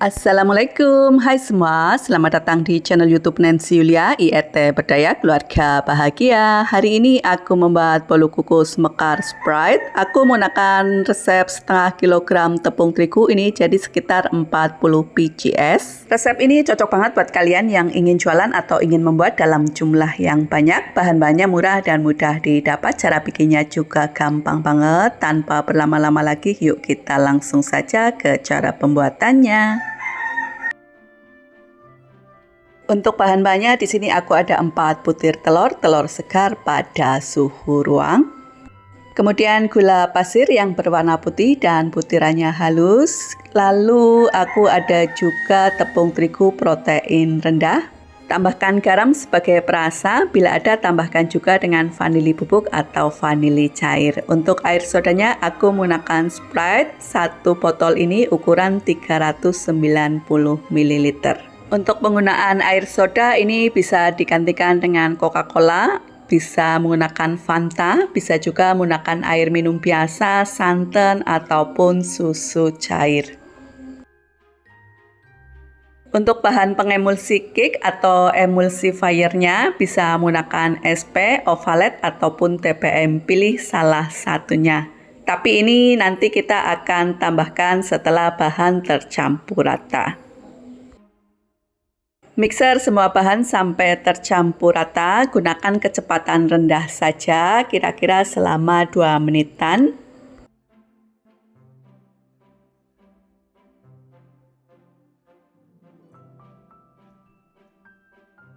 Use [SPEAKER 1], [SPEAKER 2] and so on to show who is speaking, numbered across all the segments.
[SPEAKER 1] Assalamualaikum, hai semua, selamat datang di channel YouTube Nancy Yulia, IRT Berdaya Keluarga Bahagia. Hari ini aku membuat bolu kukus mekar Sprite. Aku menggunakan resep setengah kilogram tepung terigu, ini jadi sekitar 40 PCS. Resep ini cocok banget buat kalian yang ingin jualan atau ingin membuat dalam jumlah yang banyak. Bahan-bahannya murah dan mudah didapat, cara bikinnya juga gampang banget. Tanpa berlama-lama lagi, yuk kita langsung saja ke cara pembuatannya. Untuk bahan-bahannya di sini aku ada 4 butir telur segar pada suhu ruang. Kemudian gula pasir yang berwarna putih dan butirannya halus. Lalu aku ada juga tepung terigu protein rendah. Tambahkan garam sebagai perasa, bila ada tambahkan juga dengan vanili bubuk atau vanili cair. Untuk air sodanya aku menggunakan Sprite, 1 botol ini ukuran 390 ml. Untuk penggunaan air soda ini bisa digantikan dengan Coca-Cola, bisa menggunakan Fanta, bisa juga menggunakan air minum biasa, santan, ataupun susu cair. Untuk bahan pengemulsi cake atau emulsifiernya bisa menggunakan SP, Ovalet, ataupun TPM, pilih salah satunya. Tapi ini nanti kita akan tambahkan setelah bahan tercampur rata. Mixer semua bahan sampai tercampur rata, gunakan kecepatan rendah saja, kira-kira selama 2 menitan.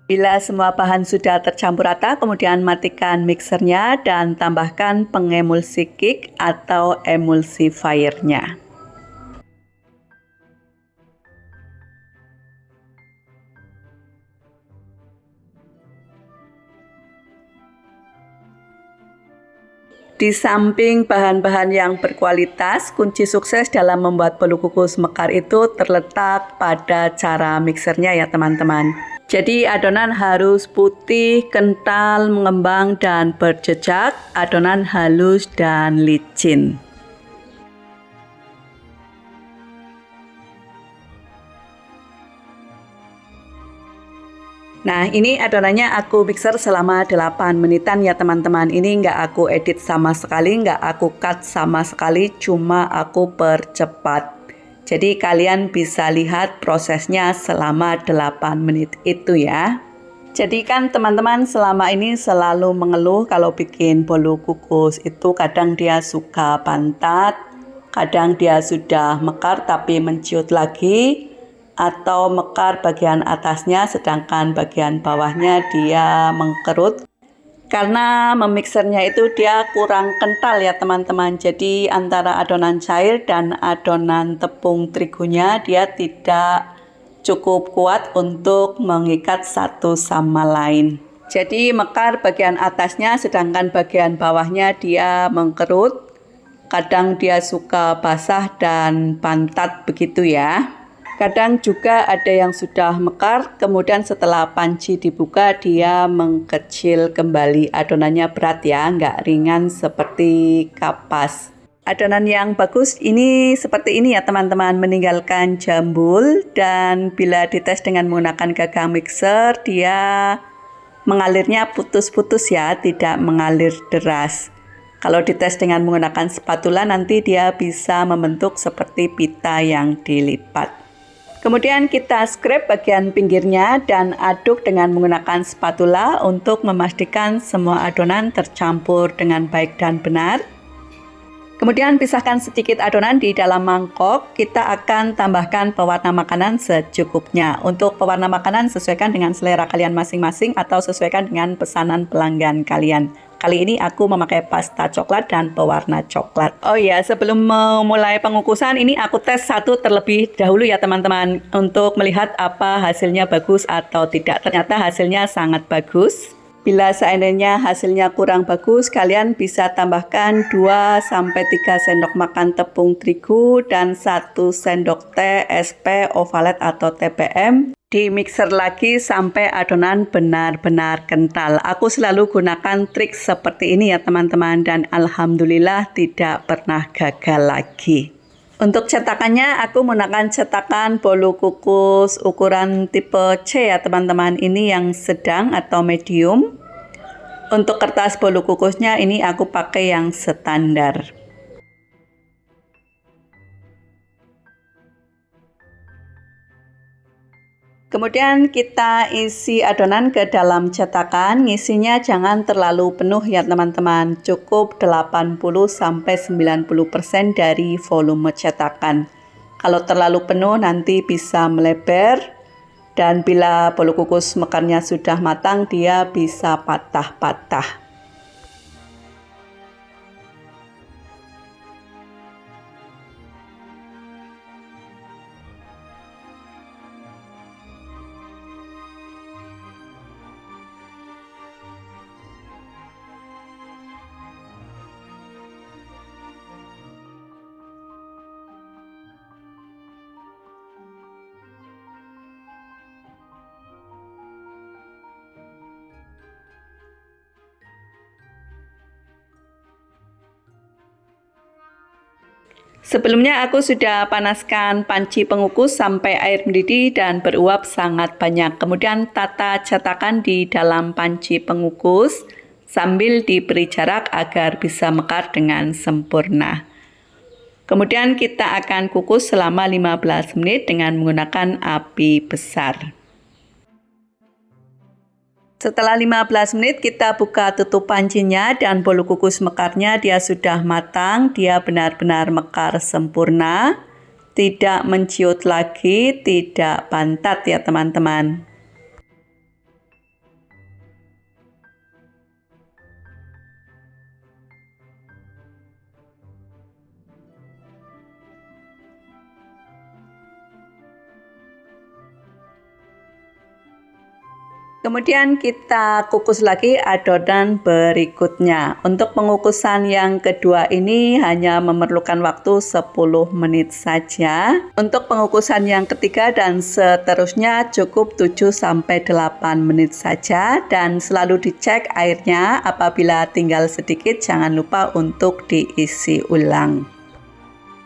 [SPEAKER 1] Bila semua bahan sudah tercampur rata, kemudian matikan mixernya dan tambahkan pengemulsi cake atau emulsifiernya. Di samping bahan-bahan yang berkualitas, kunci sukses dalam membuat bolu kukus mekar itu terletak pada cara mixernya ya teman-teman. Jadi adonan harus putih, kental, mengembang, dan berjejak, adonan halus dan licin. Nah, ini adonannya aku mixer selama 8 menitan ya teman-teman. Ini nggak aku edit sama sekali, nggak aku cut sama sekali, cuma aku percepat. Jadi kalian bisa lihat prosesnya selama 8 menit itu ya. Jadi kan teman-teman selama ini selalu mengeluh kalau bikin bolu kukus itu kadang dia suka bantat, kadang dia sudah mekar tapi menciut lagi, atau mekar bagian atasnya sedangkan bagian bawahnya dia mengkerut. Karena memixernya itu dia kurang kental ya teman-teman. Jadi antara adonan cair dan adonan tepung terigunya dia tidak cukup kuat untuk mengikat satu sama lain. Jadi mekar bagian atasnya sedangkan bagian bawahnya dia mengkerut. Kadang dia suka basah dan bantat begitu ya. Kadang juga ada yang sudah mekar, kemudian setelah panci dibuka dia mengkecil kembali. Adonannya berat ya, nggak ringan seperti kapas. Adonan yang bagus ini seperti ini ya teman-teman, meninggalkan jambul, dan bila dites dengan menggunakan gagang mixer dia mengalirnya putus-putus ya, tidak mengalir deras. Kalau dites dengan menggunakan spatula nanti dia bisa membentuk seperti pita yang dilipat. Kemudian kita scrape bagian pinggirnya dan aduk dengan menggunakan spatula untuk memastikan semua adonan tercampur dengan baik dan benar. Kemudian pisahkan sedikit adonan di dalam mangkok, kita akan tambahkan pewarna makanan secukupnya. Untuk pewarna makanan sesuaikan dengan selera kalian masing-masing atau sesuaikan dengan pesanan pelanggan kalian. Kali ini aku memakai pasta coklat dan pewarna coklat. Oh ya, sebelum memulai pengukusan ini aku tes satu terlebih dahulu ya teman-teman, untuk melihat apa hasilnya bagus atau tidak. Ternyata hasilnya sangat bagus. Bila seandainya hasilnya kurang bagus, kalian bisa tambahkan 2-3 sendok makan tepung terigu dan 1 sendok teh SP, Ovalet atau TPM. Di mixer lagi sampai adonan benar-benar kental. Aku selalu gunakan trik seperti ini ya teman-teman, dan alhamdulillah tidak pernah gagal lagi. Untuk cetakannya aku menggunakan cetakan bolu kukus ukuran tipe C ya teman-teman. Ini yang sedang atau medium. Untuk kertas bolu kukusnya ini aku pakai yang standar. Kemudian kita isi adonan ke dalam cetakan, ngisinya jangan terlalu penuh ya teman-teman, cukup 80-90% dari volume cetakan. Kalau terlalu penuh nanti bisa melebar, dan bila bolu kukus mekarnya sudah matang dia bisa patah-patah. Sebelumnya aku sudah panaskan panci pengukus sampai air mendidih dan beruap sangat banyak. Kemudian tata cetakan di dalam panci pengukus sambil diberi jarak agar bisa mekar dengan sempurna. Kemudian kita akan kukus selama 15 menit dengan menggunakan api besar. Setelah 15 menit kita buka tutup pancinya dan bolu kukus mekarnya dia sudah matang, dia benar-benar mekar sempurna, tidak menciut lagi, tidak bantat ya teman-teman. Kemudian kita kukus lagi adonan berikutnya. Untuk pengukusan yang kedua ini hanya memerlukan waktu 10 menit saja. Untuk pengukusan yang ketiga dan seterusnya cukup 7-8 menit saja. Dan selalu dicek airnya, apabila tinggal sedikit jangan lupa untuk diisi ulang.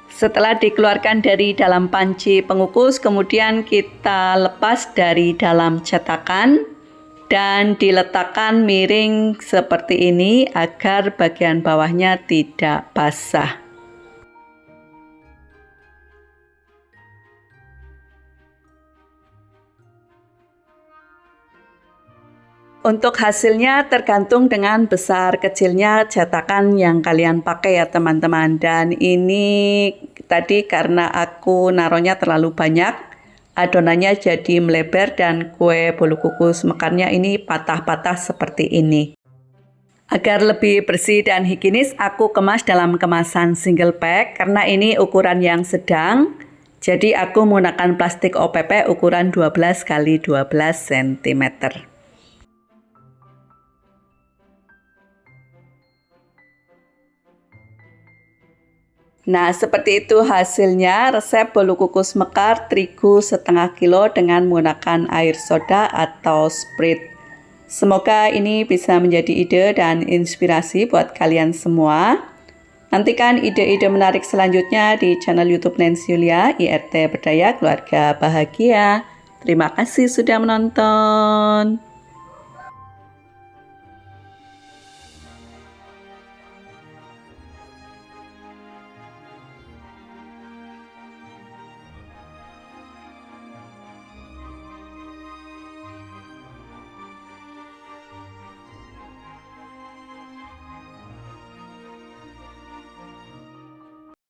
[SPEAKER 1] Setelah dikeluarkan dari dalam panci pengukus, kemudian kita lepas dari dalam cetakan dan diletakkan miring seperti ini agar bagian bawahnya tidak basah. Untuk hasilnya tergantung dengan besar kecilnya cetakan yang kalian pakai ya teman-teman. Dan ini tadi karena aku naruhnya terlalu banyak, adonannya jadi melebar dan kue bolu kukus mekarnya ini patah-patah seperti ini. Agar lebih bersih dan higienis, aku kemas dalam kemasan single pack karena ini ukuran yang sedang. Jadi aku menggunakan plastik OPP ukuran 12 x 12 cm. Nah, seperti itu hasilnya resep bolu kukus mekar terigu setengah kilo dengan menggunakan air soda atau Sprite. Semoga ini bisa menjadi ide dan inspirasi buat kalian semua. Nantikan ide-ide menarik selanjutnya di channel YouTube Nancy Yulia, IRT Berdaya Keluarga Bahagia. Terima kasih sudah menonton.